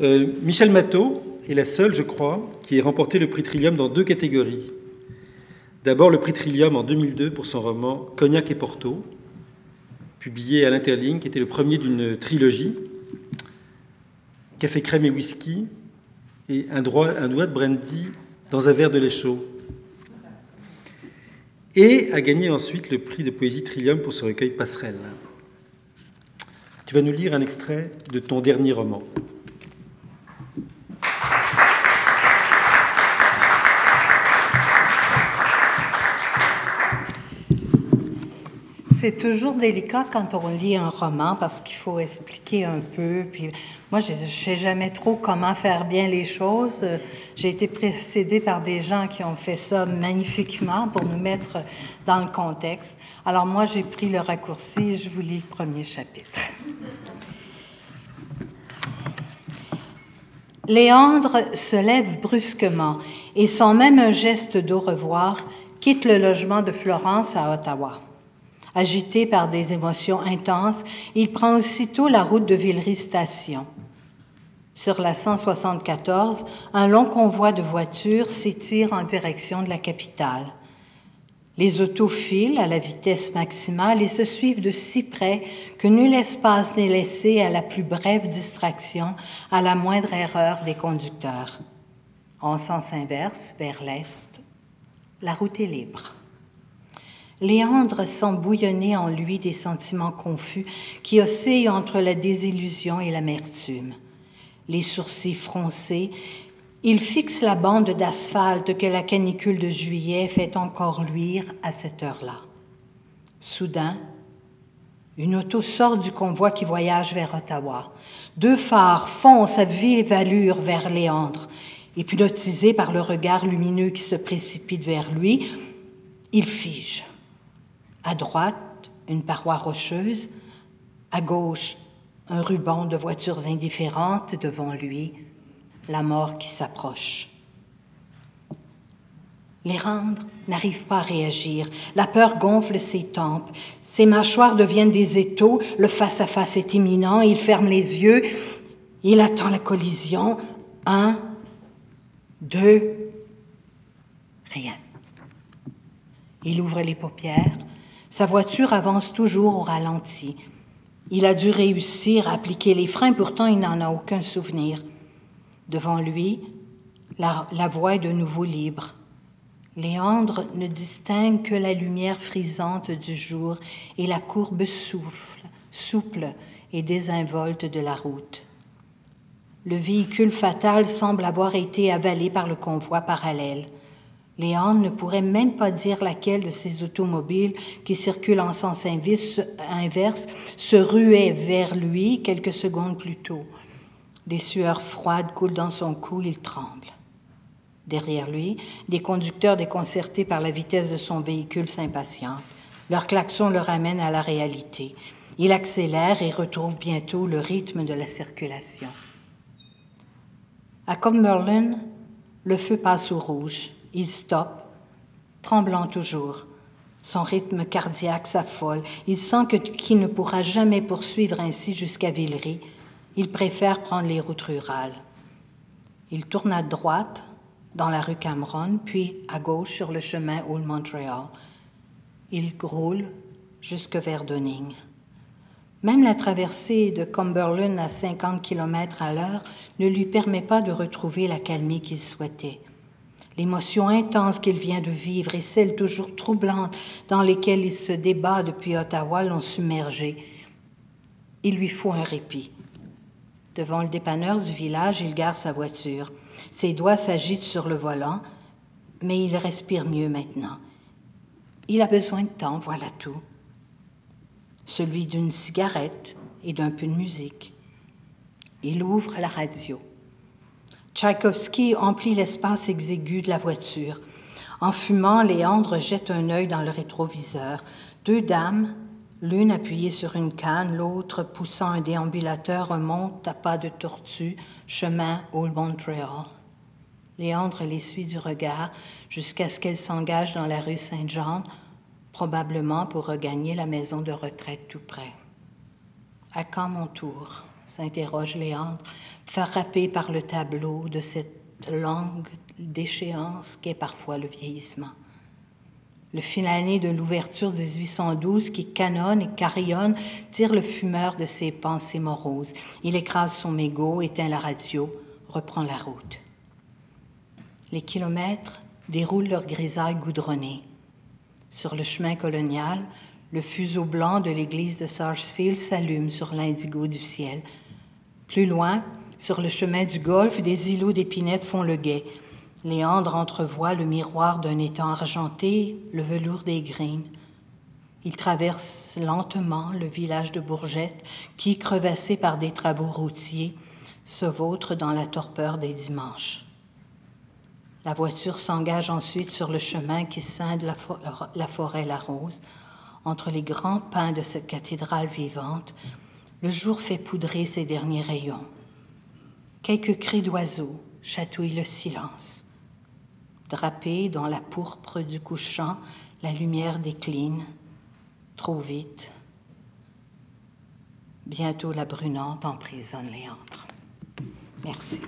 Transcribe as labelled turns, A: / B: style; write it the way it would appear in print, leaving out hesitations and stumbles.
A: Michel Mathot est la seule, je crois, qui ait remporté le prix Trillium dans 2 catégories. D'abord, le prix Trillium en 2002 pour son roman « Cognac et Porto », publié à l'Interligne, qui était le premier d'une trilogie. Café crème et whisky et un doigt de brandy dans un verre de lait chaud. Et a gagné ensuite le prix de poésie Trillium pour ce recueil Passerelle. Tu vas nous lire un extrait de ton dernier roman.
B: C'est toujours délicat quand on lit un roman parce qu'il faut expliquer un peu. Puis moi, je ne sais jamais trop comment faire bien les choses. J'ai été précédée par des gens qui ont fait ça magnifiquement pour nous mettre dans le contexte. Alors moi, j'ai pris le raccourci et je vous lis le premier chapitre. Léandre se lève brusquement et sans même un geste d'au revoir, quitte le logement de Florence à Ottawa. Agité par des émotions intenses, il prend aussitôt la route de Villeray-Station. Sur la 174, un long convoi de voitures s'étire en direction de la capitale. Les autos filent à la vitesse maximale et se suivent de si près que nul espace n'est laissé à la plus brève distraction, à la moindre erreur des conducteurs. En sens inverse, vers l'est, la route est libre. Léandre sent bouillonner en lui des sentiments confus qui oscillent entre la désillusion et l'amertume. Les sourcils froncés, il fixe la bande d'asphalte que la canicule de juillet fait encore luire à cette heure-là. Soudain, une auto sort du convoi qui voyage vers Ottawa. 2 phares foncent à vive allure vers Léandre. Hypnotisé par le regard lumineux qui se précipite vers lui, il fige. À droite, une paroi rocheuse. À gauche, un ruban de voitures indifférentes. Devant lui, la mort qui s'approche. Léandre n'arrive pas à réagir. La peur gonfle ses tempes. Ses mâchoires deviennent des étaux. Le face-à-face est imminent. Il ferme les yeux. Il attend la collision. 1, 2, rien. Il ouvre les paupières. Sa voiture avance toujours au ralenti. Il a dû réussir à appliquer les freins, pourtant il n'en a aucun souvenir. Devant lui, la voie est de nouveau libre. Léandre ne distingue que la lumière frisante du jour et la courbe souple et désinvolte de la route. Le véhicule fatal semble avoir été avalé par le convoi parallèle. Léandre ne pourrait même pas dire laquelle de ces automobiles qui circulent en sens inverse se ruait vers lui quelques secondes plus tôt. Des sueurs froides coulent dans son cou, il tremble. Derrière lui, des conducteurs déconcertés par la vitesse de son véhicule s'impatientent. Leur klaxon le ramène à la réalité. Il accélère et retrouve bientôt le rythme de la circulation. À Cumberland, le feu passe au rouge. Il stoppe, tremblant toujours. Son rythme cardiaque s'affole. Il sent qu'il ne pourra jamais poursuivre ainsi jusqu'à Villeray. Il préfère prendre les routes rurales. Il tourne à droite dans la rue Cameron, puis à gauche sur le chemin Old Montreal. Il roule jusque vers Dunning. Même la traversée de Cumberland à 50 km/h ne lui permet pas de retrouver la calmie qu'il souhaitait. L'émotion intense qu'il vient de vivre et celle toujours troublante dans lesquelles il se débat depuis Ottawa l'ont submergé. Il lui faut un répit. Devant le dépanneur du village, il gare sa voiture. Ses doigts s'agitent sur le volant, mais il respire mieux maintenant. Il a besoin de temps, voilà tout. Celui d'une cigarette et d'un peu de musique. Il ouvre la radio. Tchaïkovski emplit l'espace exigu de la voiture. En fumant, Léandre jette un œil dans le rétroviseur. 2 dames, l'une appuyée sur une canne, l'autre poussant un déambulateur, remontent à pas de tortue, chemin Old Montreal. Léandre les suit du regard jusqu'à ce qu'elles s'engagent dans la rue Saint-Jean, probablement pour regagner la maison de retraite tout près. À quand mon tour? s'interroge Léandre, frappé par le tableau de cette langue déchéance qu'est parfois le vieillissement. Le finané de l'ouverture 1812 qui canonne et carillonne tire le fumeur de ses pensées moroses. Il écrase son mégot, éteint la radio, reprend la route. Les kilomètres déroulent leur grisaille goudronnée. Sur le chemin colonial, le fuseau blanc de l'église de Sarsfield s'allume sur l'indigo du ciel. Plus loin, sur le chemin du golfe, des îlots d'épinettes font le guet. Léandre entrevoit le miroir d'un étang argenté, le velours des grines. Il traverse lentement le village de Bourgette qui, crevassé par des travaux routiers, se vautre dans la torpeur des dimanches. La voiture s'engage ensuite sur le chemin qui scinde la forêt La Rose. Entre les grands pins de cette cathédrale vivante, le jour fait poudrer ses derniers rayons. Quelques cris d'oiseaux chatouillent le silence. Drapée dans la pourpre du couchant, la lumière décline, trop vite. Bientôt la brunante emprisonne Léandre. Merci.